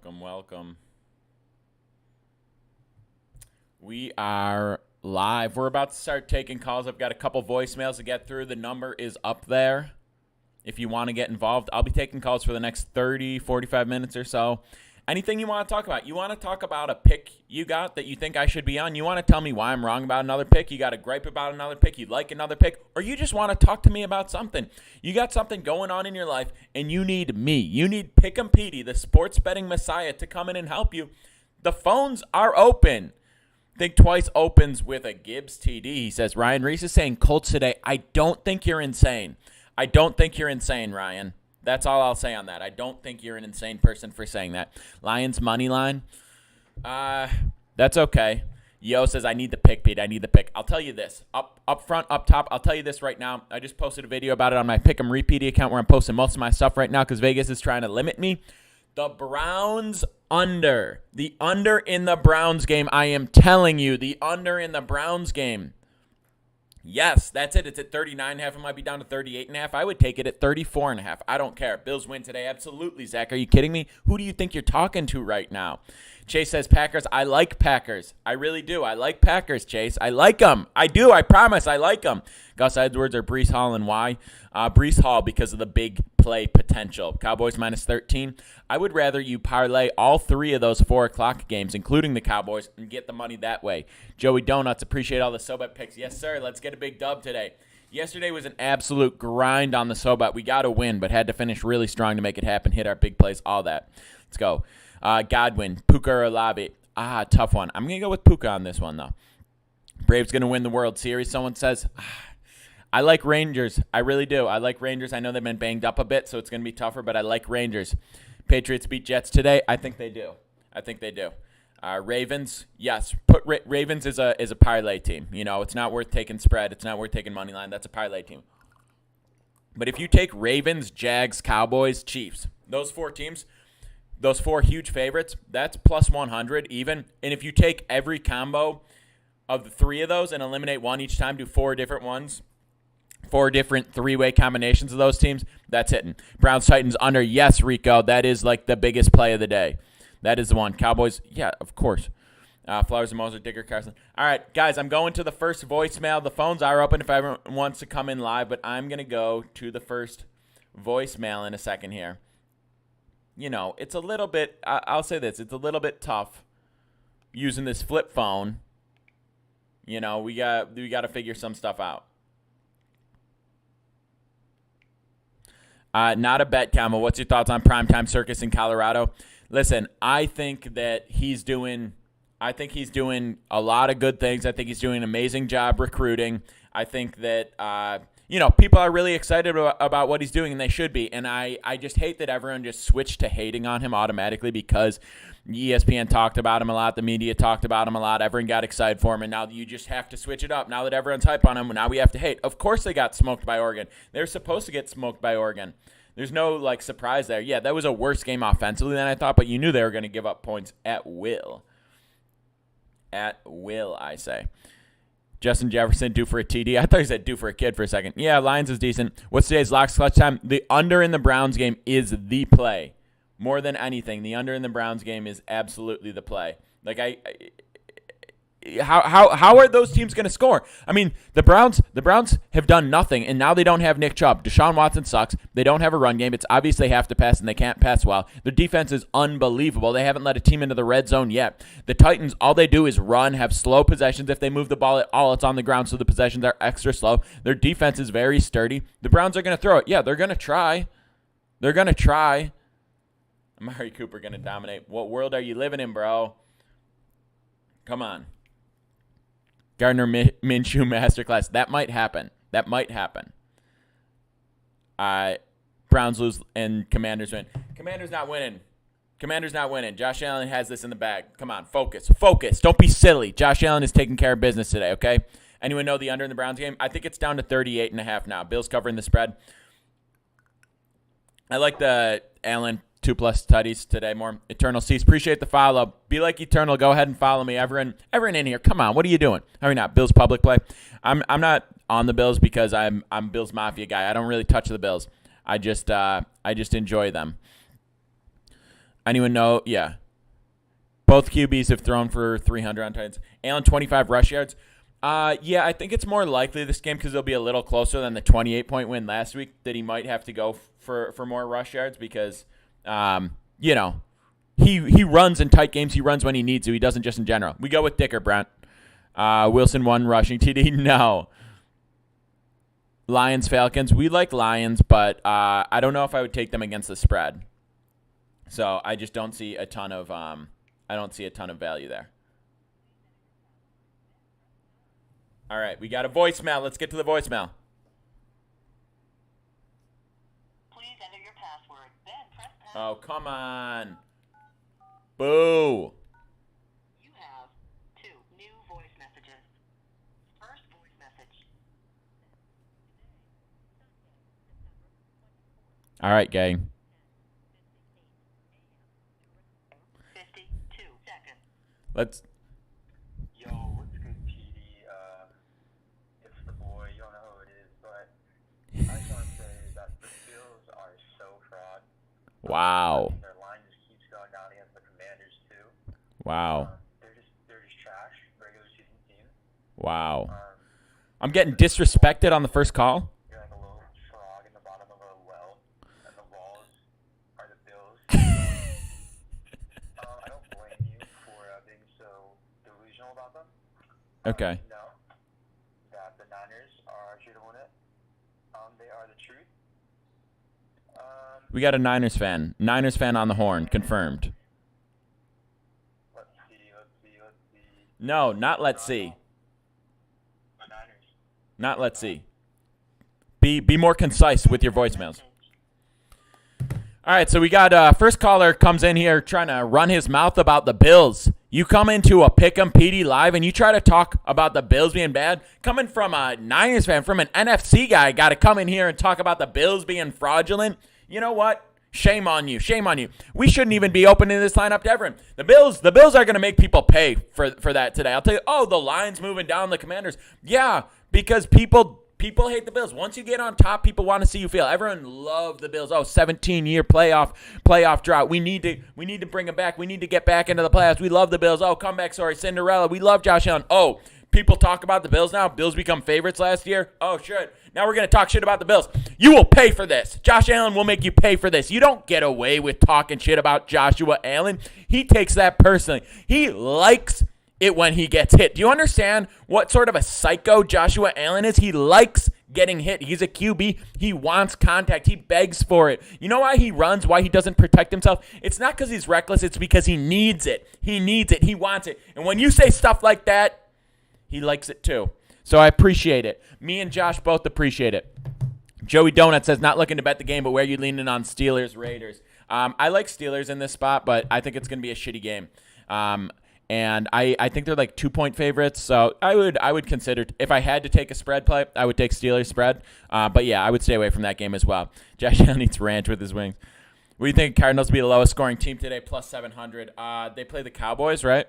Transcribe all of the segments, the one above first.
Welcome. We are live. We're about to start taking calls. I've got a couple voicemails to get through. The number is up there if you want to get involved. I'll be taking calls for the next 30, 45 minutes or so. Anything you want to talk about. You want to talk about a pick you got that you think I should be on? You want to tell me why I'm wrong about another pick? You got a gripe about another pick? You like another pick? Or you just want to talk to me about something? You got something going on in your life, and you need me. You need Pick'em Petey, the sports betting messiah, to come in and help you. The phones are open. Think Twice opens with a Gibbs TD. He says, Ryan Reese is saying Colts today. I don't think you're insane. I don't think you're insane, Ryan. That's all I'll say on that. I don't think you're an insane person for saying that. Lions money line. That's okay. Yo says, I need the pick, Pete. I need the pick. I'll tell you this. Up front, up top, I'll tell you this right now. I just posted a video about it on my Pick'em Repeat account where I'm posting most of my stuff right now because Vegas is trying to limit me. The Browns under. The under in the Browns game. I am telling you, the under in the Browns game. Yes, that's it. It's at 39.5. It might be down to 38.5. I would take it at 34.5. I don't care. Bills win today. Absolutely, Zach. Are you kidding me? Who do you think you're talking to right now? Chase says Packers. I like Packers. I really do. I like Packers, Chase. I like them. I do. I promise. I like them. Gus Edwards or Breece Hall, and why? Breece Hall because of the big play potential. Cowboys minus 13. I would rather you parlay all three of those 4 o'clock games, including the Cowboys, and get the money that way. Joey Donuts, appreciate all the SoBet picks. Yes, sir. Let's get a big dub today. Yesterday was an absolute grind on the SoBet. We got to win, but had to finish really strong to make it happen, hit our big plays, all that. Let's go. Godwin, Puka or Olave. Tough one. I'm going to go with Puka on this one, though. Braves going to win the World Series, someone says. I like Rangers. I really do. I like Rangers. I know they've been banged up a bit, so it's going to be tougher, but I like Rangers. Patriots beat Jets today. I think they do. Ravens, yes. Put Ravens is a parlay team. You know, it's not worth taking spread. It's not worth taking money line. That's a parlay team. But if you take Ravens, Jags, Cowboys, Chiefs, those 4 teams, those 4 huge favorites, that's plus 100 even. And if you take every combo of the 3 of those and eliminate one each time, do 4 different ones, 4 different 3-way combinations of those teams, that's hitting. Browns, Titans under. Yes, Rico, that is like the biggest play of the day. That is the one. Cowboys, yeah, of course. Flowers and Moser, Digger, Carson. All right, guys, I'm going to the first voicemail. The phones are open if everyone wants to come in live, but I'm going to go to the first voicemail in a second here. You know, it's a little bit, I'll say this, it's a little bit tough using this flip phone. You know, we got to figure some stuff out. Not a bet combo. What's your thoughts on Primetime Circus in Colorado? Listen, I think he's doing a lot of good things. I think he's doing an amazing job recruiting. I think that, people are really excited about what he's doing, and they should be. And I just hate that everyone just switched to hating on him automatically because ESPN talked about him a lot. The media talked about him a lot. Everyone got excited for him, and now you just have to switch it up. Now that everyone's hype on him, now we have to hate. Of course they got smoked by Oregon. They're supposed to get smoked by Oregon. There's no, surprise there. Yeah, that was a worse game offensively than I thought, but you knew they were going to give up points at will. At will, I say. Justin Jefferson, due for a TD. I thought he said due for a kid for a second. Yeah, Lions is decent. What's today's locks clutch time? The under in the Browns game is the play. More than anything, the under in the Browns game is absolutely the play. How are those teams going to score? I mean, the Browns have done nothing, and now they don't have Nick Chubb. Deshaun Watson sucks. They don't have a run game. It's obvious they have to pass, and they can't pass well. Their defense is unbelievable. They haven't let a team into the red zone yet. The Titans, all they do is run, have slow possessions. If they move the ball at all, it's on the ground, so the possessions are extra slow. Their defense is very sturdy. The Browns are going to throw it. Yeah, they're going to try. Amari Cooper going to dominate. What world are you living in, bro? Come on. Gardner Minshew masterclass. That might happen. Browns lose and Commanders win. Commanders not winning. Josh Allen has this in the bag. Come on, focus. Don't be silly. Josh Allen is taking care of business today, okay? Anyone know the under in the Browns game? I think it's down to 38.5 now. Bills covering the spread. I like the Allen 2+ tutties today more. Eternal Seas, appreciate the follow. Be like Eternal, go ahead and follow me. Everyone in here, come on, what are you doing? How are you not? Bills public play. I'm not on the Bills because I'm Bills Mafia guy. I don't really touch the Bills. I just enjoy them. Anyone know? Yeah. Both QBs have thrown for 300 on Titans. Allen, 25 rush yards. Yeah, I think it's more likely this game because it'll be a little closer than the 28-point win last week that he might have to go for more rush yards because, you know, he runs in tight games. He runs when he needs to. He doesn't just in general. We go with Dicker, Brent. Wilson, 1 rushing TD. No. Lions, Falcons. We like Lions, but I don't know if I would take them against the spread. So I just don't see a ton of value there. All right, we got a voicemail. Let's get to the voicemail. Please enter your password. Then press pound. Oh, come on. Boo. You have 2 new voice messages. First voice message. All right, gang. 52 seconds. Let's. Yo, what's good, PD? It's the boy. You don't know who it is, but I just want to say that the Bills are so fraud. Wow. Their line just keeps going down against the Commanders too. Wow. They're just trash. Regular season team. Wow. I'm getting disrespected on the first call. You're like a little frog in the bottom of a well, and the walls are the Bills. I don't blame you for being so delusional about them. Okay. No, that the Niners are here to win it. They are the truth. We got a Niners fan. Niners fan on the horn. Confirmed. Let's see. No, not let's see. The Niners. Not let's see. Be more concise with your voicemails. All right, so we got first caller comes in here trying to run his mouth about the Bills. You come into a Pick'em PD Live and you try to talk about the Bills being bad. Coming from a Niners fan, from an NFC guy, got to come in here and talk about the Bills being fraudulent. You know what? Shame on you. Shame on you. We shouldn't even be opening this lineup to everyone. The Bills are going to make people pay for that today. I'll tell you, the Lions moving down the Commanders. Yeah, because people hate the Bills. Once you get on top, people want to see you fail. Everyone loved the Bills. 17-year playoff drought. We need to bring them back. We need to get back into the playoffs. We love the Bills. Comeback story, Cinderella. We love Josh Allen. People talk about the Bills now. Bills become favorites last year. Oh, shit. Now we're going to talk shit about the Bills. You will pay for this. Josh Allen will make you pay for this. You don't get away with talking shit about Joshua Allen. He takes that personally. He likes it when he gets hit. Do you understand what sort of a psycho Joshua Allen is? He likes getting hit. He's a QB. He wants contact. He begs for it. You know why he runs? Why he doesn't protect himself? It's not because he's reckless. It's because he needs it. He needs it. He wants it. And when you say stuff like that, he likes it too. So I appreciate it. Me and Josh both appreciate it. Joey Donut says, not looking to bet the game, but where are you leaning on Steelers, Raiders? I like Steelers in this spot, but I think it's going to be a shitty game. And I think they're like 2-point favorites. So I would consider, if I had to take a spread play, I would take Steelers spread. But yeah, I would stay away from that game as well. Josh Allen eats ranch with his wings. What do you think? Cardinals will be the lowest scoring team today, plus 700. They play the Cowboys, right?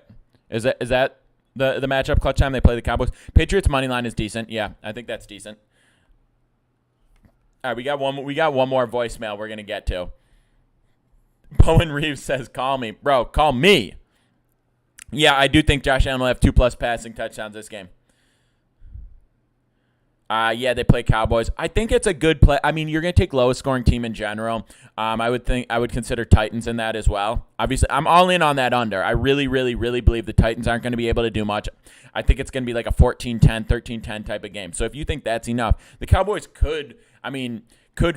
Is that the matchup clutch time? They play the Cowboys. Patriots money line is decent. Yeah, I think that's decent. All right, we got one more voicemail we're gonna get to. Bowen Reeves says, "Call me, bro. Call me." Yeah, I do think Josh Allen will have 2+ passing touchdowns this game. Yeah, they play Cowboys. I think it's a good play. I mean, you're going to take lowest scoring team in general. I would consider Titans in that as well. Obviously, I'm all in on that under. I really, really, really believe the Titans aren't going to be able to do much. I think it's going to be like a 14-10, 13-10 type of game. So if you think that's enough, the Cowboys could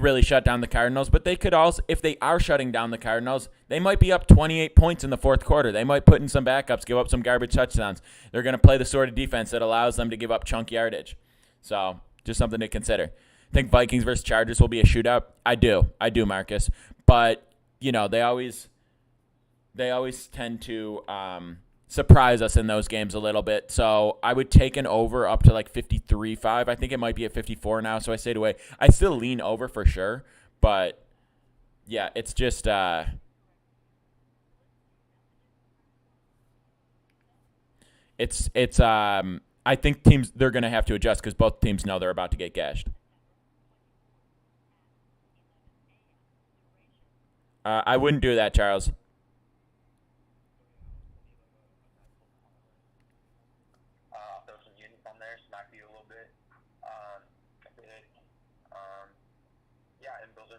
really shut down the Cardinals, but they could also, if they are shutting down the Cardinals, they might be up 28 points in the fourth quarter. They might put in some backups, give up some garbage touchdowns. They're going to play the sort of defense that allows them to give up chunk yardage. So just something to consider. I think Vikings versus Chargers will be a shootout. I do, Marcus. But, they always tend to surprise us in those games a little bit. So I would take an over up to like 53.5. I think it might be at 54 now, so I stayed away. I still lean over for sure. But, yeah, it's just I think teams, they're going to have to adjust because both teams know they're about to get gashed. I wouldn't do that, Charles.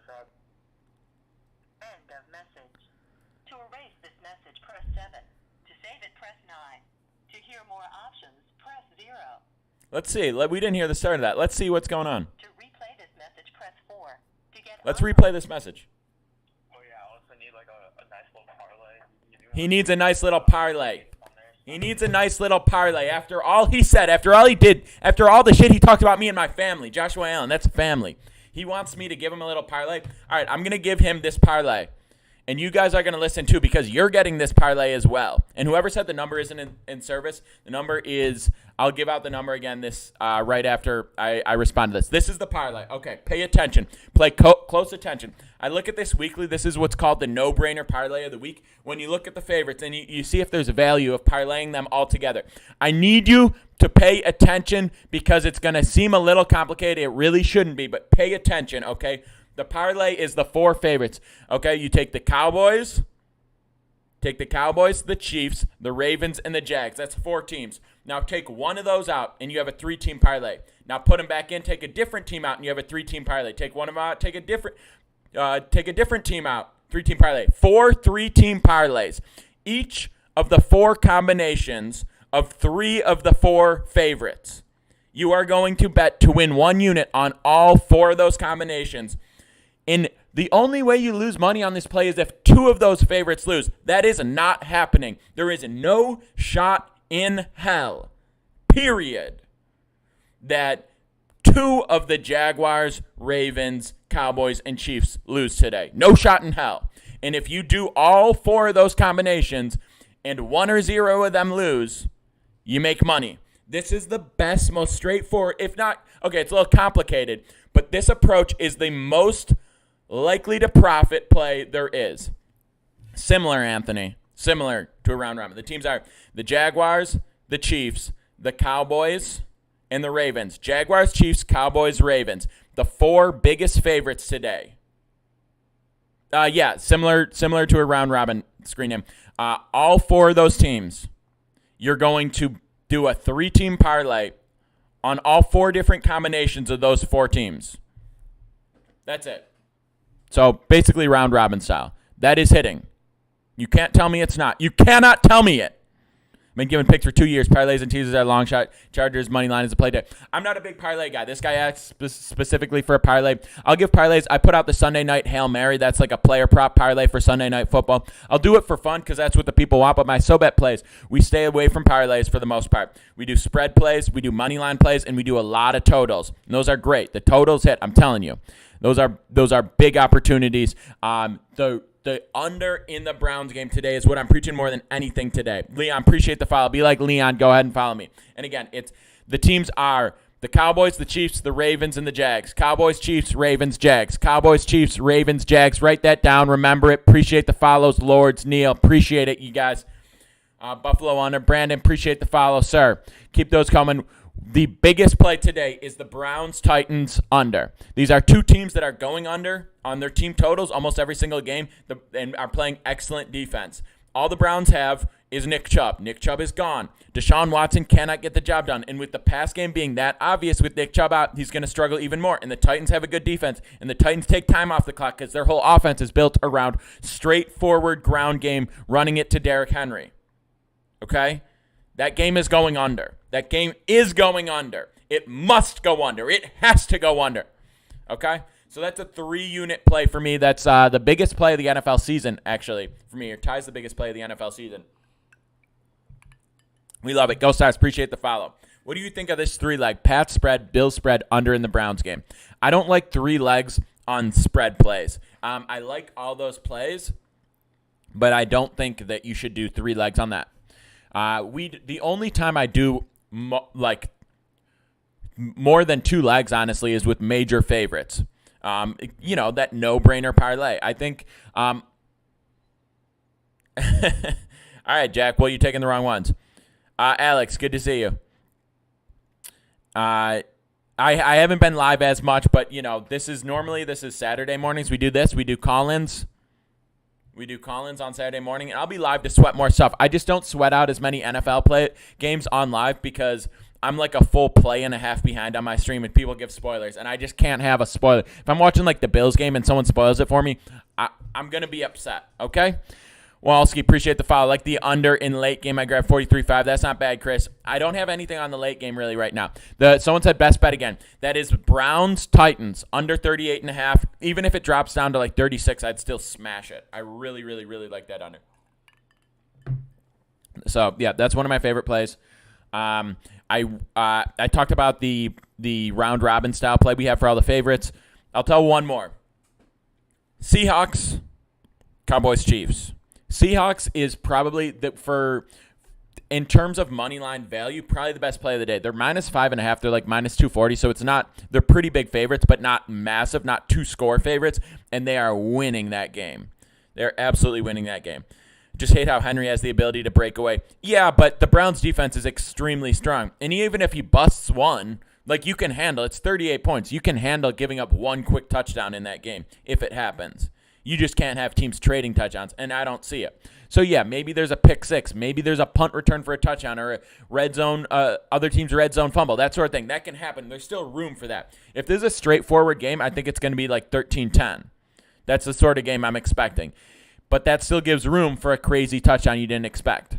up? End of message. To erase this message, press 7. To save it, press 9. To hear more options, press 0. Let's see. We didn't hear the start of that. Let's see what's going on. To replay this message, press 4. To get Let's replay this message. Oh yeah, I also need like a nice little parlay. He needs a nice little parlay. He needs a nice little parlay. After all he said, after all he did, after all the shit he talked about me and my family, Joshua Allen, that's a family. He wants me to give him a little parlay. All right, I'm going to give him this parlay. And you guys are going to listen too because you're getting this parlay as well. And whoever said the number isn't in service, the number is, I'll give out the number again this right after I respond to this. This is the parlay. Okay, pay attention. Play close attention. I look at this weekly. This is what's called the no-brainer parlay of the week. When you look at the favorites and you see if there's a value of parlaying them all together. I need you to pay attention because it's going to seem a little complicated. It really shouldn't be, but pay attention, okay? The parlay is the 4 favorites, okay? You take the Cowboys, the Chiefs, the Ravens, and the Jags. That's 4 teams. Now take one of those out, and you have a 3-team parlay. Now put them back in, take a different team out, and you have a 3-team parlay. Take one of them out, take a different team out, 3-team parlay. 4 3-team parlays. Each of the 4 combinations of 3 of the 4 favorites. You are going to bet to win 1 unit on all 4 of those combinations. And the only way you lose money on this play is if 2 of those favorites lose. That is not happening. There is no shot in hell, period, that 2 of the Jaguars, Ravens, Cowboys, and Chiefs lose today. No shot in hell. And if you do all 4 of those combinations and 1 or 0 of them lose, you make money. This is the best, most straightforward, if not, okay, it's a little complicated, but this approach is the most likely to profit play there is. Similar, Anthony. Similar to a round robin. The teams are the Jaguars, the Chiefs, the Cowboys, and the Ravens. Jaguars, Chiefs, Cowboys, Ravens. The 4 biggest favorites today. Similar to a round robin screen name. All 4 of those teams, you're going to do a 3-team parlay on all 4 different combinations of those 4 teams. That's it. So basically round robin style. That is hitting. You can't tell me it's not. You cannot tell me it. I've been giving picks for 2 years. Parlays and teasers at a long shot. Chargers money line is a play day. I'm not a big parlay guy. This guy asked specifically for a parlay. I'll give parlays. I put out the Sunday night Hail Mary. That's like a player prop parlay for Sunday night football. I'll do it for fun because that's what the people want. But my SoBet plays, we stay away from parlays for the most part. We do spread plays, we do money line plays, and we do a lot of totals. And those are great. The totals hit. I'm telling you. Those are big opportunities. The under in the Browns game today is what I'm preaching more than anything today. Leon, appreciate the follow. Be like Leon. Go ahead and follow me. And again, the teams are the Cowboys, the Chiefs, the Ravens, and the Jags. Cowboys, Chiefs, Ravens, Jags. Cowboys, Chiefs, Ravens, Jags. Write that down. Remember it. Appreciate the follows, Lords, Neil. Appreciate it, you guys. Buffalo under. Brandon, appreciate the follow, sir. Keep those coming. The biggest play today is the Browns-Titans under. These are 2 teams that are going under on their team totals almost every single game and are playing excellent defense. All the Browns have is Nick Chubb. Nick Chubb is gone. Deshaun Watson cannot get the job done. And with the pass game being that obvious with Nick Chubb out, he's going to struggle even more. And the Titans have a good defense. And the Titans take time off the clock because their whole offense is built around straightforward ground game, running it to Derrick Henry. Okay? That game is going under. That game is going under. It must go under. It has to go under. Okay? So that's a 3-unit play for me. That's the biggest play of the NFL season, actually, for me. It ties the biggest play of the NFL season. We love it. Go Stars. Appreciate the follow. What do you think of this 3-leg? Pat spread, Bill spread, under in the Browns game. I don't like 3 legs on spread plays. I like all those plays, but I don't think that you should do 3 legs on that. The only time I do more than 2 legs, honestly, is with major favorites. That no-brainer parlay. I think. All right, Jack. Well, you're taking the wrong ones. Alex, good to see you. I haven't been live as much, but this is Saturday mornings. We do this. We do call-ins. We do call-ins on Saturday morning, and I'll be live to sweat more stuff. I just don't sweat out as many NFL games on live because I'm like a full play and a half behind on my stream and people give spoilers, and I just can't have a spoiler. If I'm watching like the Bills game and someone spoils it for me, I'm going to be upset, okay? Walski, appreciate the follow. Like the under in late game, I grabbed 43.5. That's not bad, Chris. I don't have anything on the late game really right now. Someone said best bet again. That is Browns-Titans, under 38.5. Even if it drops down to like 36, I'd still smash it. I really, really, really like that under. So, yeah, that's one of my favorite plays. I talked about the round robin style play we have for all the favorites. I'll tell one more. Seahawks, Cowboys, Chiefs. Seahawks is probably in terms of money line value, probably the best play of the day. They're minus 5.5. They're like minus 240. So they're pretty big favorites, but not massive, not 2-score favorites. And they are winning that game. They're absolutely winning that game. Just hate how Henry has the ability to break away. Yeah, but the Browns defense is extremely strong. And even if he busts one, like you can handle, it's 38 points. You can handle giving up one quick touchdown in that game if it happens. You just can't have teams trading touchdowns, and I don't see it. So, yeah, maybe there's a pick six. Maybe there's a punt return for a touchdown or a red zone, other team's red zone fumble, that sort of thing. That can happen. There's still room for that. If there's a straightforward game, I think it's going to be like 13-10. That's the sort of game I'm expecting. But that still gives room for a crazy touchdown you didn't expect.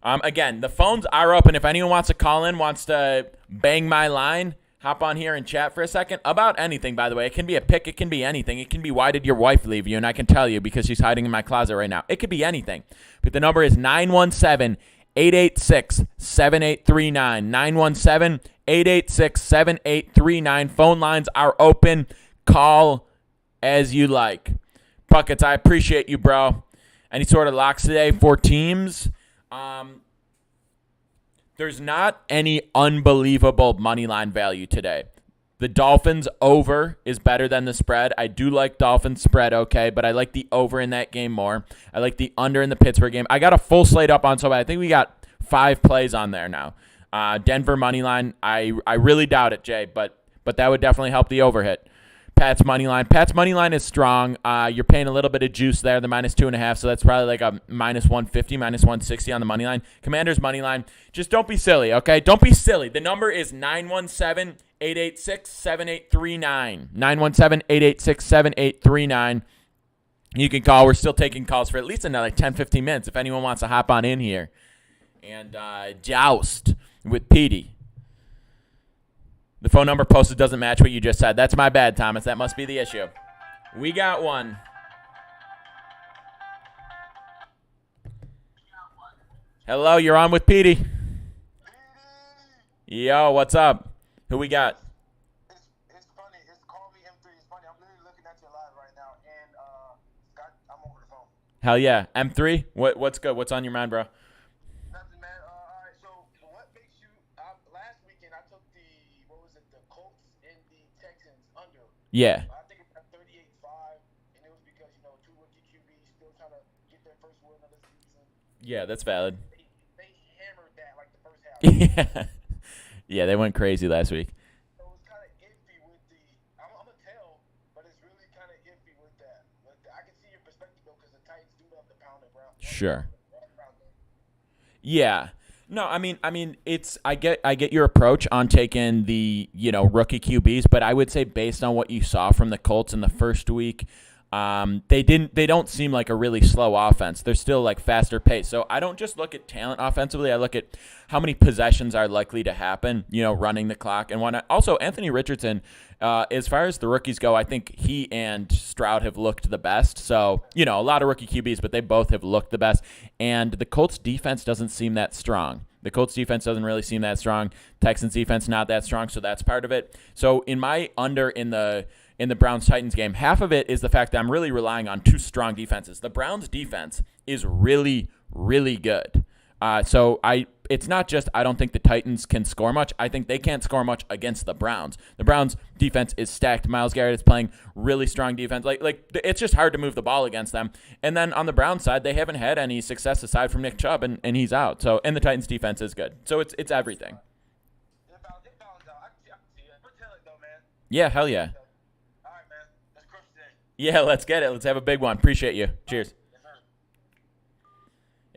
Again, the phones are open. If anyone wants to call in, wants to bang my line, hop on here and chat for a second about anything, by the way. It can be a pick. It can be anything. It can be why did your wife leave you? And I can tell you because she's hiding in my closet right now. It could be anything. But the number is 917-886-7839. 917-886-7839. Phone lines are open. Call as you like. Buckets, I appreciate you, bro. Any sort of locks today for teams? There's not any unbelievable money line value today. The Dolphins over is better than the spread. I do like Dolphins spread, okay, but I like the over in that game more. I like the under in the Pittsburgh game. I got a full slate up on SoBet. I think we got 5 plays on there now. Denver money line, I really doubt it, Jay, but that would definitely help the over hit. Pat's money line. Pat's money line is strong. You're paying a little bit of juice there, the minus 2.5, so that's probably like a minus 150, minus 160 on the money line. Commanders money line. Just don't be silly, okay? Don't be silly. The number is 917-886-7839. 917-886-7839. You can call. We're still taking calls for at least another 10, 15 minutes if anyone wants to hop on in here and joust with Petey. The phone number posted doesn't match what you just said. That's my bad, Thomas. That must be the issue. We got one. Hello, you're on with Petey. Yo, what's up? Who we got? It's funny. It's call me M3. It's funny. I'm literally looking at you live right now, and Scott, I'm over the phone. Hell yeah. M3? What's good? What's on your mind, bro? Nothing, man. All right. So, what makes you? Last weekend, I took the Colts and the Texans under. Yeah. I think it's at 38-5, and it was because 2 rookie QBs still trying to get their first win of the season. Yeah, that's valid. They hammered that like the first half. Yeah. Yeah, they went crazy last week. So it's kind of iffy with the. I'm gonna tell, but it's really kind of iffy with that. I can see your perspective though, because the Titans do love to pound it, bro. Sure. Yeah. No, I mean, I get your approach on taking the rookie QBs, but I would say based on what you saw from the Colts in the first week, they don't seem like a really slow offense. They're still like faster pace. So I don't just look at talent offensively. I look at how many possessions are likely to happen, running the clock and whatnot. Also, Anthony Richardson, as far as the rookies go, I think he and Stroud have looked the best. So, a lot of rookie QBs, but they both have looked the best. And the Colts defense doesn't seem that strong. The Colts defense doesn't really seem that strong. Texans defense not that strong, so that's part of it. So in my under in the Browns-Titans game, half of it is the fact that I'm really relying on 2 strong defenses. The Browns defense is really, really good. So it's not just I don't think the Titans can score much. I think they can't score much against the Browns. The Browns defense is stacked. Myles Garrett is playing really strong defense. Like it's just hard to move the ball against them. And then on the Browns side, they haven't had any success aside from Nick Chubb, and he's out. So and the Titans defense is good. So it's everything. It balance out. I can see it. But tell it though, man. Yeah, hell yeah. All right, man. Let's crush today. Yeah, let's get it. Let's have a big one. Appreciate you. Cheers. Yes, sir.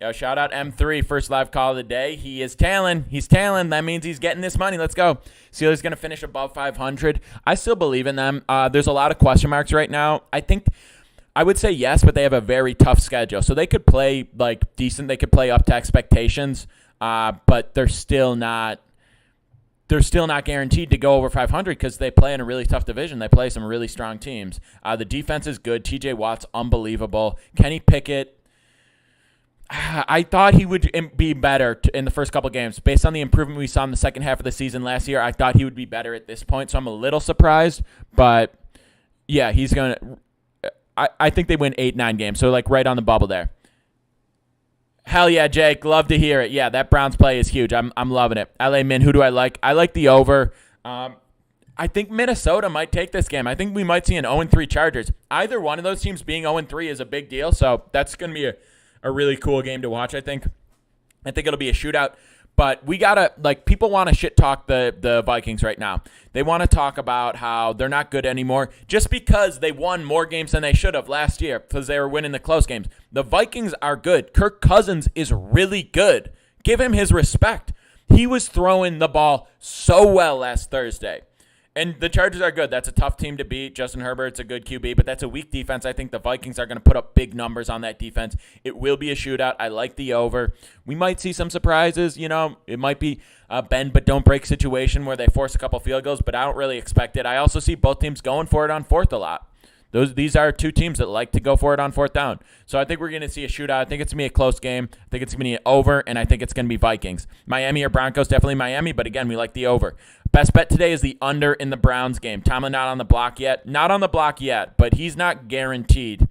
Yo, shout out M3, first live call of the day. He is tailing. He's tailing. That means he's getting this money. Let's go. Steelers going to finish above 500. I still believe in them. There's a lot of question marks right now. I would say yes, but they have a very tough schedule. So they could play like decent. They could play up to expectations, but they're still not guaranteed to go over 500 because they play in a really tough division. They play some really strong teams. The defense is good. TJ Watt's unbelievable. Kenny Pickett, I thought he would be better in the first couple games. Based on the improvement we saw in the second half of the season last year, I thought he would be better at this point, so I'm a little surprised. But, yeah, he's going to – I think they win 8-9 games, so, like, right on the bubble there. Hell yeah, Jake. Love to hear it. Yeah, that Browns play is huge. I'm loving it. LA Min, who do I like? I like the over. I think Minnesota might take this game. I think we might see an 0-3 Chargers. Either one of those teams being 0-3 is a big deal, so that's going to be a really cool game to watch, I think. I think it'll be a shootout. But we got to, like, people want to shit talk the Vikings right now. They want to talk about how they're not good anymore just because they won more games than they should have last year because they were winning the close games. The Vikings are good. Kirk Cousins is really good. Give him his respect. He was throwing the ball so well last Thursday. And the Chargers are good. That's a tough team to beat. Justin Herbert's a good QB, but that's a weak defense. I think the Vikings are going to put up big numbers on that defense. It will be a shootout. I like the over. We might see some surprises. You know, it might be a bend but don't break situation where they force a couple field goals, but I don't really expect it. I also see both teams going for it on fourth a lot. These are two teams that like to go for it on fourth down. So I think we're going to see a shootout. I think it's going to be a close game. I think it's going to be over, and I think it's going to be Vikings. Miami or Broncos, definitely Miami, but again, we like the over. Best bet today is the under in the Browns game. Tomlin not on the block yet. Not on the block yet, but he's not guaranteed.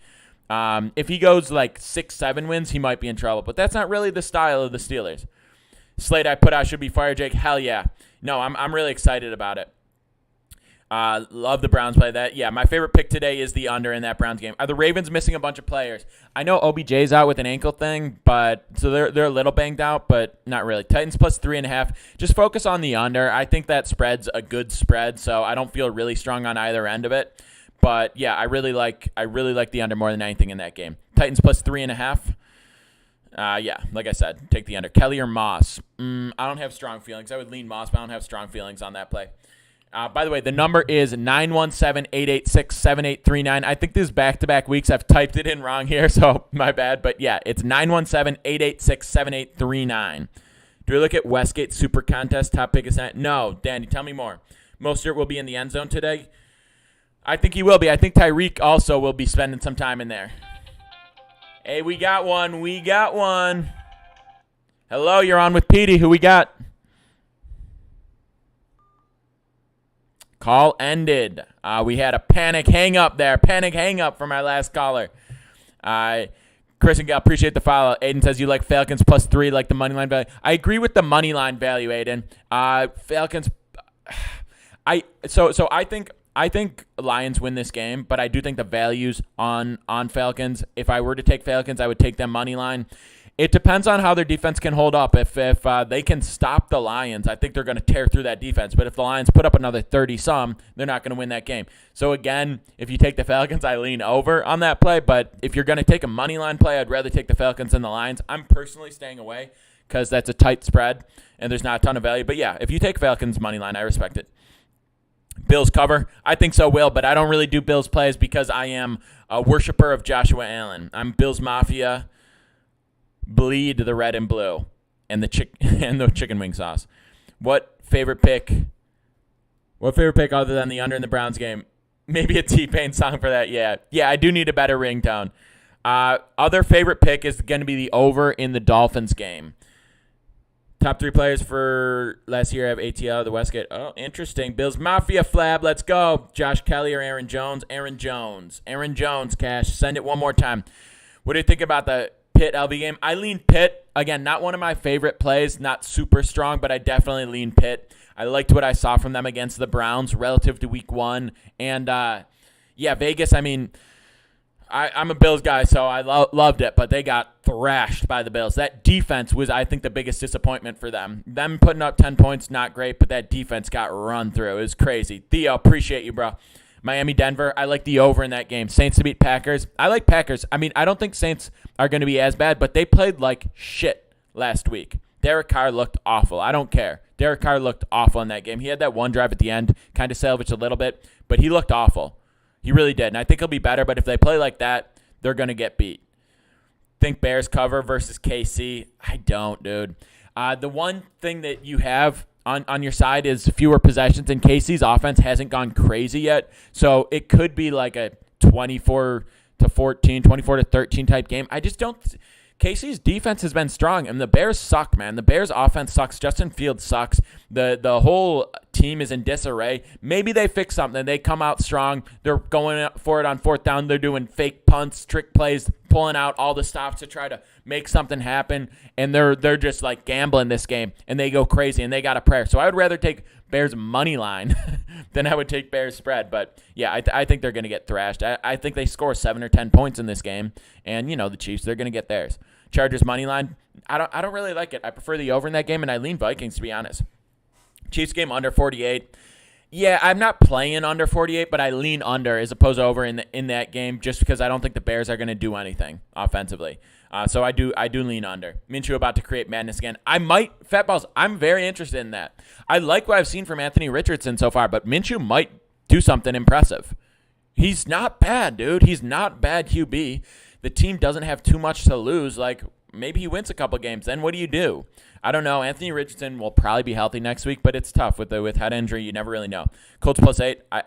If he goes like 6-7 wins, he might be in trouble, but that's not really the style of the Steelers. Slate I put out should be fire, Jake. Hell yeah. No, I'm really excited about it. Love the Browns play that. Yeah, my favorite pick today is the under in that Browns game. Are the Ravens missing a bunch of players? I know OBJ's out with an ankle thing, but so they're a little banged out, but not really. Titans plus 3.5. Just focus on the under. I think that spread's a good spread, so I don't feel really strong on either end of it. But yeah, I really like the under more than anything in that game. Titans plus 3.5. Yeah, like I said, take the under. Kelly or Moss? I don't have strong feelings. I would lean Moss, but I don't have strong feelings on that play. By the way, the number is 917-886-7839. I think this is back-to-back weeks. I've typed it in wrong here, so my bad. But, yeah, it's 917-886-7839. Do we look at Westgate Super Contest, top pick ascent? No. Danny, tell me more. Mostert will be in the end zone today? I think he will be. I think Tyreek also will be spending some time in there. Hey, we got one. We got one. Hello, you're on with Petey. Who we got? Call ended. We had a panic hang-up there. Panic hang-up from our last caller. Chris and Gal, appreciate the follow. Aiden says you like Falcons plus 3, like the money line value. I agree with the money line value, Aiden. Falcons. I think Lions win this game, but I do think the values on Falcons. If I were to take Falcons, I would take them money line. It depends on how their defense can hold up. If they can stop the Lions, I think they're going to tear through that defense. But if the Lions put up another 30-some, they're not going to win that game. So, again, if you take the Falcons, I lean over on that play. But if you're going to take a money line play, I'd rather take the Falcons than the Lions. I'm personally staying away because that's a tight spread and there's not a ton of value. But, yeah, if you take Falcons money line, I respect it. Bills cover? I think so, Will, but I don't really do Bills plays because I am a worshiper of Joshua Allen. I'm Bills Mafia. Bleed the red and blue and the chicken wing sauce. What favorite pick other than the under in the Browns game? Maybe a T-Pain song for that. Yeah, I do need a better ringtone. Other favorite pick is going to be the over in the Dolphins game. Top 3 players for last year have ATL, the Westgate. Oh, interesting. Bills Mafia Flab, let's go. Josh Kelly or Aaron Jones? Aaron Jones, Cash. Send it one more time. What do you think about the Pitt LV game? I lean Pitt. Again, not one of my favorite plays, not super strong, but I definitely lean Pitt. I liked what I saw from them against the Browns relative to week 1. And, Vegas, I mean, I'm a Bills guy, so I loved it, but they got thrashed by the Bills. That defense was, I think, the biggest disappointment for them. Them putting up 10 points, not great, but that defense got run through. It was crazy. Theo, appreciate you, bro. Miami, Denver, I like the over in that game. Saints to beat Packers. I like Packers. I mean, I don't think Saints are going to be as bad, but they played like shit last week. Derek Carr looked awful. I don't care. Derek Carr looked awful in that game. He had that one drive at the end, kind of salvaged a little bit, but he looked awful. He really did, and I think he'll be better, but if they play like that, they're going to get beat. Think Bears cover versus KC? I don't, dude. The one thing that you have on your side is fewer possessions, and KC's offense hasn't gone crazy yet, so it could be like a 24-14, 24-13 type game. I just don't. KC's defense has been strong, and the Bears suck, man. The Bears' offense sucks. Justin Fields sucks. The whole team is in disarray. Maybe they fix something. They come out strong. They're going for it on fourth down. They're doing fake punts, trick plays, pulling out all the stops to try to make something happen, and they're just like gambling this game, and they go crazy, and they got a prayer. So I would rather take Bears money line than I would take Bears spread. But yeah, I think they're going to get thrashed. I think they score 7 or 10 points in this game, and the Chiefs, they're going to get theirs. Chargers money line, I don't really like it. I prefer the over in that game, and I lean Vikings, to be honest. Chiefs game under 48. Yeah, I'm not playing under 48, but I lean under as opposed to over in that game, just because I don't think the Bears are going to do anything offensively. So I do lean under. Minshew about to create madness again. Fat balls, I'm very interested in that. I like what I've seen from Anthony Richardson so far, but Minshew might do something impressive. He's not bad, dude. He's not bad QB. The team doesn't have too much to lose. Like, maybe he wins a couple games. Then what do? I don't know. Anthony Richardson will probably be healthy next week, but it's tough with head injury. You never really know. Colts +8. I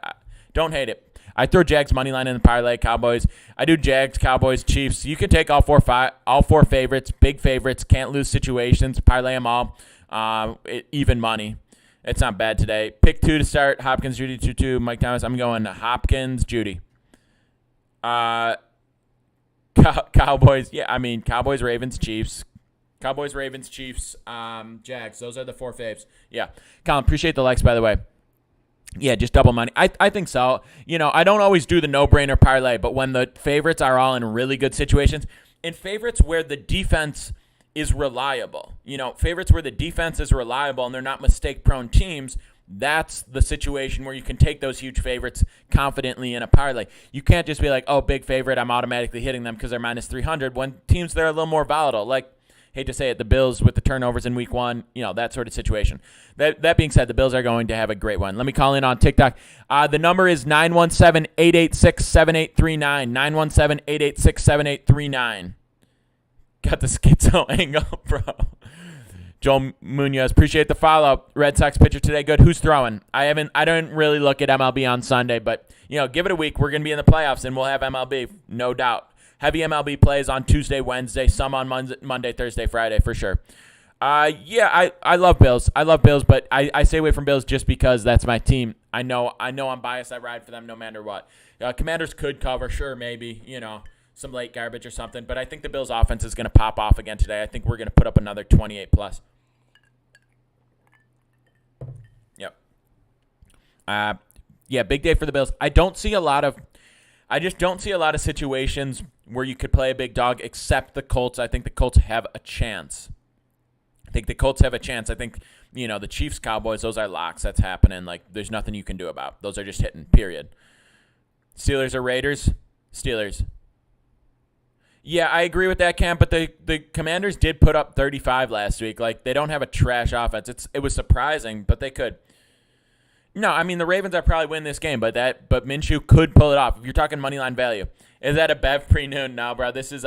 don't hate it. I throw Jags money line in the parlay. Cowboys. I do Jags, Cowboys, Chiefs. You can take all four favorites, big favorites, can't lose situations. Parlay them all. Even money. It's not bad today. Pick 2 to start. Hopkins, Judy, 2-2. Mike Thomas. I'm going Hopkins, Judy. Cowboys. Yeah, I mean, Cowboys, Ravens, Chiefs. Cowboys, Ravens, Chiefs, Jags. Those are the 4 faves. Yeah. Colin, appreciate the likes, by the way. Yeah, just double money. I think so. I don't always do the no-brainer parlay, but when the favorites are all in really good situations, and favorites where the defense is reliable, favorites where the defense is reliable and they're not mistake-prone teams, that's the situation where you can take those huge favorites confidently in a parlay. You can't just be like, oh, big favorite, I'm automatically hitting them because they're minus 300 when teams that are a little more volatile, like, hate to say it, the Bills with the turnovers in week 1, that sort of situation. That being said, the Bills are going to have a great one. Let me call in on TikTok. The number is 917-886-7839. 917-886-7839. Got the schizo angle, bro. Joel Munoz, appreciate the follow. Red Sox pitcher today, good. Who's throwing? I don't really look at MLB on Sunday, but give it a week. We're gonna be in the playoffs, and we'll have MLB, no doubt. Heavy MLB plays on Tuesday, Wednesday, some on Monday, Thursday, Friday for sure. I love Bills. But I stay away from Bills just because that's my team. I know I'm biased. I ride for them no matter what. Commanders could cover, sure, maybe, some late garbage or something. But I think the Bills' offense is going to pop off again today. I think we're going to put up another 28+. Yep. Big day for the Bills. I just don't see a lot of situations where you could play a big dog except the Colts. I think the Colts have a chance. I think the Chiefs, Cowboys, those are locks. That's happening. Like, there's nothing you can do about. Those are just hitting, period. Steelers or Raiders? Steelers. Yeah, I agree with that, Cam, but the Commanders did put up 35 last week. Like, they don't have a trash offense. It was surprising, but they could. No, I mean, the Ravens are probably win this game, but Minshew could pull it off. If you're talking money line value. Is that a Bev pre-noon? No, bro. This is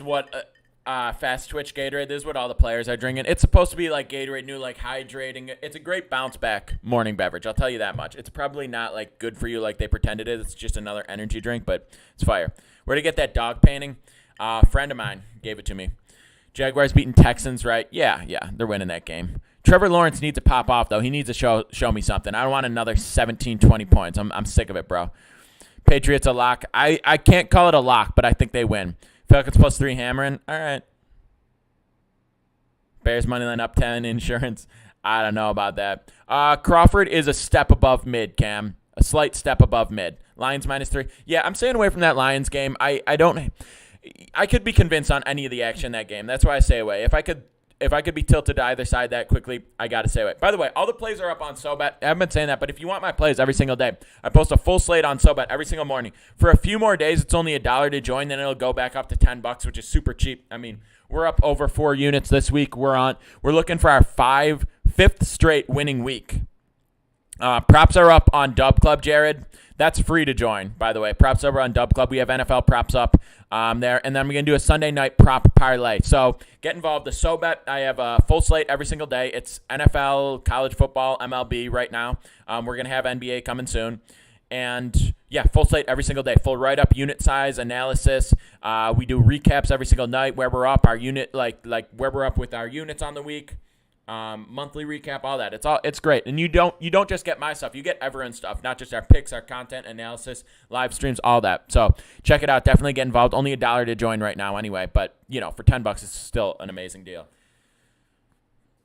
what Fast Twitch Gatorade. This is what all the players are drinking. It's supposed to be like Gatorade new, like hydrating. It's a great bounce back morning beverage. I'll tell you that much. It's probably not like good for you like they pretended it is. It's just another energy drink, but it's fire. Where to get that dog painting? A friend of mine gave it to me. Jaguars beating Texans, right? Yeah, they're winning that game. Trevor Lawrence needs to pop off, though. He needs to show me something. I don't want another 17, 20 points. I'm sick of it, bro. Patriots a lock. I can't call it a lock, but I think they win. Falcons +3 hammering. All right. Bears moneyline up 10 insurance. I don't know about that. Crawford is a step above mid, Cam. A slight step above mid. Lions -3. Yeah, I'm staying away from that Lions game. I could be convinced on any of the action in that game. That's why I stay away. If I could if I could be tilted to either side that quickly, I got to say it. By the way, all the plays are up on SoBet. I haven't been saying that, but if you want my plays every single day, I post a full slate on SoBet every single morning. For a few more days, it's only $1 to join, then it'll go back up to $10, which is super cheap. I mean, we're up over 4 units this week. We're looking for our fifth straight winning week. Props are up on Dub Club, Jared. That's free to join, by the way. Props over on Dub Club. We have NFL props up there. And then we're going to do a Sunday night prop parlay. So get involved. The SoBet, I have a full slate every single day. It's NFL, college football, MLB right now. We're going to have NBA coming soon. And, yeah, full slate every single day. Full write-up, unit size, analysis. We do recaps every single night where we're up, our unit, like where we're up with our units on the week. Monthly recap, all that. It's great. And you don't just get my stuff. You get everyone's stuff, not just our picks, our content, analysis, live streams, all that. So check it out. Definitely get involved. Only $1 to join right now anyway. But, for $10, it's still an amazing deal.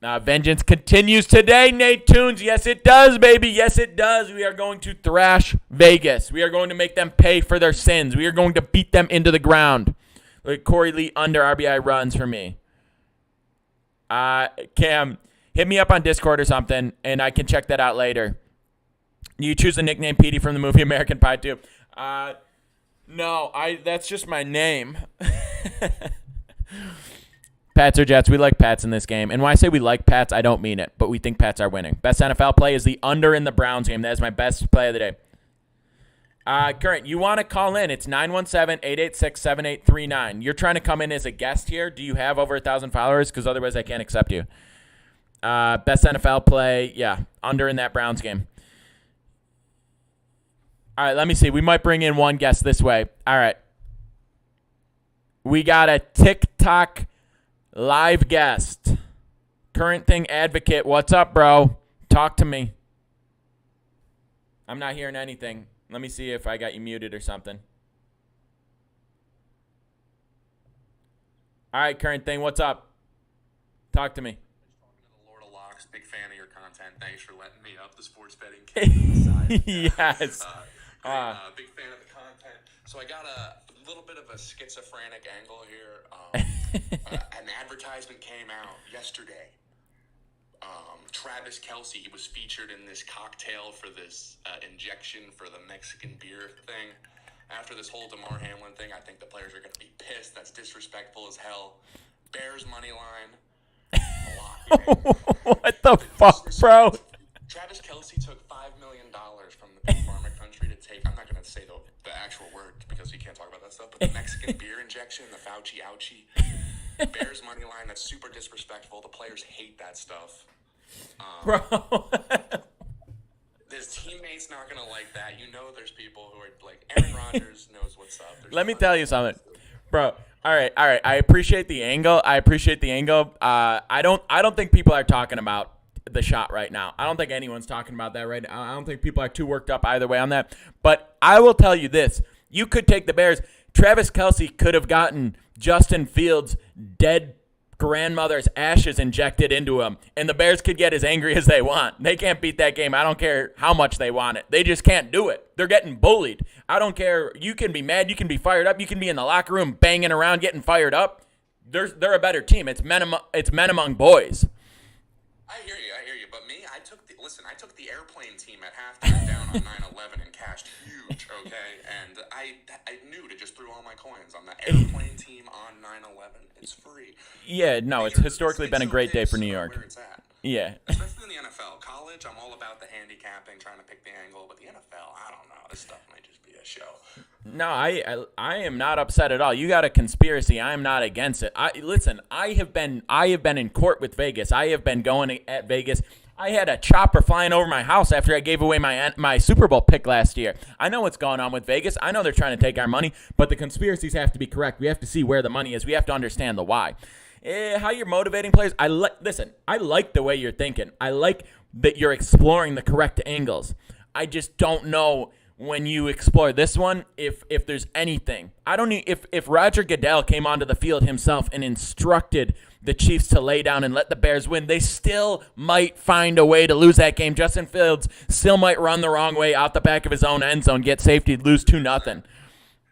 Vengeance continues today, Nate Tunes. Yes, it does, baby. Yes, it does. We are going to thrash Vegas. We are going to make them pay for their sins. We are going to beat them into the ground. Like Corey Lee under RBI runs for me. Cam, hit me up on Discord or something, and I can check that out later. You choose the nickname Petey from the movie American Pie too. No, that's just my name. Pats or Jets, we like Pats in this game. And when I say we like Pats, I don't mean it, but we think Pats are winning. Best NFL play is the under in the Browns game. That is my best play of the day. Current, you want to call in. It's 917-886-7839. You're trying to come in as a guest here. Do you have over 1,000 followers? Because otherwise I can't accept you. Best NFL play, yeah, under in that Browns game. All right, let me see. We might bring in one guest this way. All right. We got a TikTok live guest. Current Thing Advocate. What's up, bro? Talk to me. I'm not hearing anything. Let me see if I got you muted or something. All right, Current Thing, what's up? Talk to me. Lord of Locks, big fan of your content. Thanks for letting me up the sports betting king on the side. Yes. Big fan of the content. So I got a little bit of a schizophrenic angle here. An advertisement came out yesterday. Travis Kelce, he was featured in this cocktail for this injection for the Mexican beer thing. After this whole DeMar Hamlin thing, I think the players are going to be pissed. That's disrespectful as hell. Bears money line. What the fuck, bro? Travis Kelce took $5 million from the big pharma country to take, I'm not going to say the actual word because he can't talk about that stuff, but the Mexican beer injection, the Fauci ouchie. Bears money line, that's super disrespectful. The players hate that stuff. Bro. His teammates not going to like that. There's people who are like, Aaron Rodgers knows what's up. Let me tell you something. Bro, all right. I appreciate the angle. I don't think people are talking about the shot right now. I don't think anyone's talking about that right now. I don't think people are too worked up either way on that. But I will tell you this. You could take the Bears. Travis Kelce could have gotten Justin Fields' dead grandmother's ashes injected into him, and the Bears could get as angry as they want. They can't beat that game. I don't care how much they want it. They just can't do it. They're getting bullied. I don't care. You can be mad. You can be fired up. You can be in the locker room banging around, getting fired up. They're a better team. It's men among boys. I hear you. But me, I took the airplane team at halftime down on 9/11 and cashed huge, okay? And I knew to just throw all my coins on the airplane team on 9/11. It's free. Yeah, no, it's historically been a great day for New York. Where it's at. Yeah. Especially in the NFL. College, I'm all about the handicapping, trying to pick the angle. But the NFL, I don't know. This stuff might just be a show. No, I am not upset at all. You got a conspiracy. I am not against it. Listen, I have been in court with Vegas. I have been going at Vegas. I had a chopper flying over my house after I gave away my Super Bowl pick last year. I know what's going on with Vegas. I know they're trying to take our money, but the conspiracies have to be correct. We have to see where the money is. We have to understand the why. How you're motivating players, I like the way you're thinking. I like that you're exploring the correct angles. I just don't know when you explore this one if there's anything. I don't need if Roger Goodell came onto the field himself and instructed the Chiefs to lay down and let the Bears win, they still might find a way to lose that game. Justin Fields still might run the wrong way out the back of his own end zone, get safety, lose 2-0.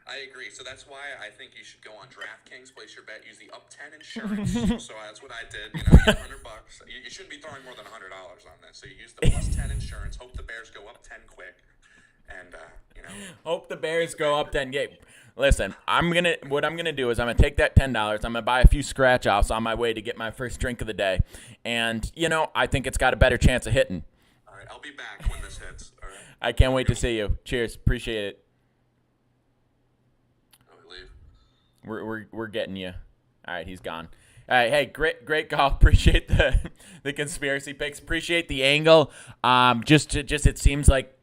I I agree. So that's why I think you should go on DraftKings, place your bet, use the up 10 insurance. So that's what I did. You know, you get $100. You shouldn't be throwing more than $100 on this. So you use the plus 10 insurance. Hope the Bears go up 10 quick, and you know. Hope the Bears go up 10 games. Listen, what I'm gonna do is I'm gonna take that $10. I'm gonna buy a few scratch offs on my way to get my first drink of the day, and you know I think it's got a better chance of hitting. All right, I'll be back when this hits. All right. I can't wait to see you. Cheers, appreciate it. We're getting you. All right, he's gone. All right, hey, great call. Appreciate the conspiracy picks. Appreciate the angle. Just it seems like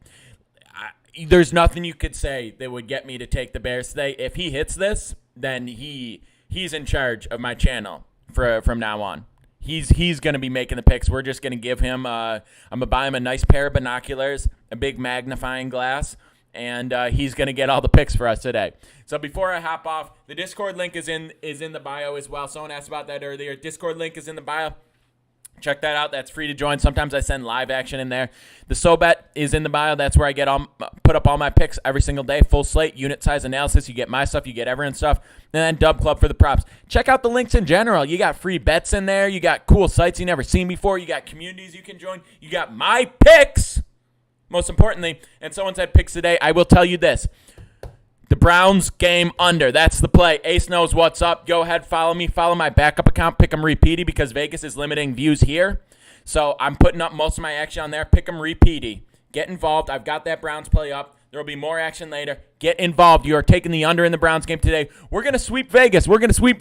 there's nothing you could say that would get me to take the Bears today. If he hits this, then he's in charge of my channel from now on. He's going to be making the picks. We're just going to give him. I'm gonna buy him a nice pair of binoculars, a big magnifying glass. And he's going to get all the picks for us today. So before I hop off, the Discord link is in the bio as well. Someone asked about that earlier. Discord link is in the bio. Check that out. That's free to join. Sometimes I send live action in there. The SoBet is in the bio. That's where I put up all my picks every single day. Full slate, unit size analysis. You get my stuff. You get everyone's stuff. And then Dub Club for the props. Check out the links in general. You got free bets in there. You got cool sites you never seen before. You got communities you can join. You got my picks. Most importantly, and someone said picks today, I will tell you this. The Browns game under. That's the play. Ace knows what's up. Go ahead, follow me. Follow my backup account, Pick'em Repeaty, because Vegas is limiting views here. So I'm putting up most of my action on there. Pick'em Repeaty. Get involved. I've got that Browns play up. There will be more action later. Get involved. You are taking the under in the Browns game today. We're going to sweep Vegas. We're going to sweep